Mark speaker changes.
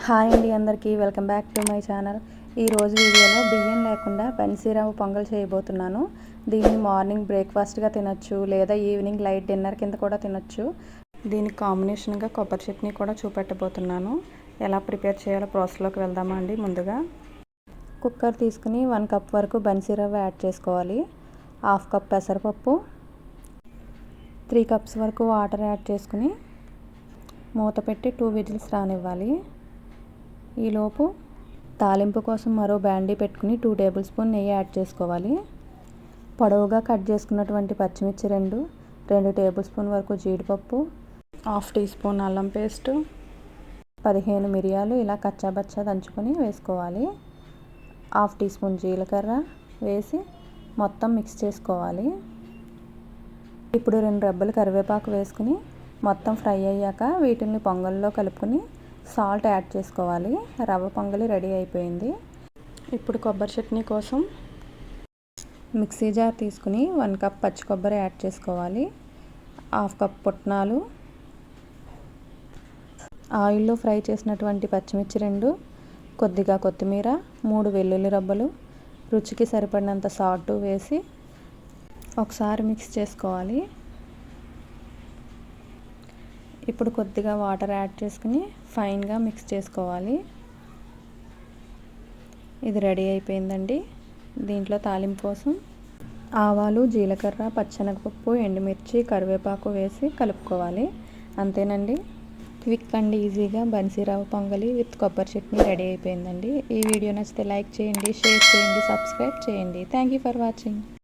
Speaker 1: Hi అండి, అందరికీ welcome back to my channel. ఈరోజు వీడియోలో బియ్యం లేకుండా బన్సీరవ్వ పొంగల్ చేయబోతున్నాను. దీన్ని మార్నింగ్ బ్రేక్ఫాస్ట్గా తినొచ్చు, లేదా ఈవినింగ్ లైట్ డిన్నర్ కింద కూడా తినొచ్చు. దీనికి కాంబినేషన్గా కొబ్బరి చట్నీ కూడా చూపెట్టబోతున్నాను. ఎలా ప్రిపేర్ చేయాలో ప్రాసెస్లోకి వెళ్దామా అండి. ముందుగా కుక్కర్ తీసుకుని 1 కప్ వరకు బన్సీరవ్వ యాడ్ చేసుకోవాలి. 1/2 కప్ పెసరపప్పు, 3 కప్స్ వరకు వాటర్ యాడ్ చేసుకుని మూత పెట్టి 2 విజిల్స్ రానివ్వాలి. ఈలోపు తాలింపు కోసం మరో బాండీ పెట్టుకుని 2 టేబుల్ స్పూన్ నెయ్యి యాడ్ చేసుకోవాలి. పొడవుగా కట్ చేసుకున్నటువంటి పచ్చిమిర్చి 2 టేబుల్ స్పూన్ వరకు జీడిపప్పు, 1/2 టీ స్పూన్ అల్లం పేస్టు, 15 మిరియాలు ఇలా కచ్చాబచ్చా దంచుకొని వేసుకోవాలి. 1/2 టీ స్పూన్ జీలకర్ర వేసి మొత్తం మిక్స్ చేసుకోవాలి. ఇప్పుడు 2 రెబ్బలు కరివేపాకు వేసుకుని మొత్తం ఫ్రై అయ్యాక వీటిని పొంగల్లో కలుపుకొని సాల్ట్ యాడ్ చేసుకోవాలి. రవ్వ పొంగలి రెడీ అయిపోయింది. ఇప్పుడు కొబ్బరి చట్నీ కోసం మిక్సీ జార్ తీసుకుని 1 కప్ పచ్చి కొబ్బరి యాడ్ చేసుకోవాలి. 1/2 కప్ పుట్నాలు, ఆయిల్లో ఫ్రై చేసినటువంటి పచ్చిమిర్చి 2, కొద్దిగా కొత్తిమీర, 3 వెల్లుల్లి రబ్బలు, రుచికి సరిపడినంత సాల్ట్ వేసి ఒకసారి మిక్స్ చేసుకోవాలి. ఇప్పుడు కొద్దిగా వాటర్ యాడ్ చేసుకుని ఫైన్గా మిక్స్ చేసుకోవాలి. ఇది రెడీ అయిపోయిందండి. దీంట్లో తాలింపు కోసం ఆవాలు, జీలకర్ర, పచ్చెనగపప్పు, ఎండుమిర్చి, కరివేపాకు వేసి కలుపుకోవాలి. అంతేనండి, క్విక్ అండ్ ఈజీగా బన్సీరవ్వ పొంగలి విత్ కొబ్బరి చట్నీ రెడీ అయిపోయిందండి. ఈ వీడియో నచ్చితే లైక్ చేయండి, షేర్ చేయండి, సబ్స్క్రైబ్ చేయండి. Thank you for watching.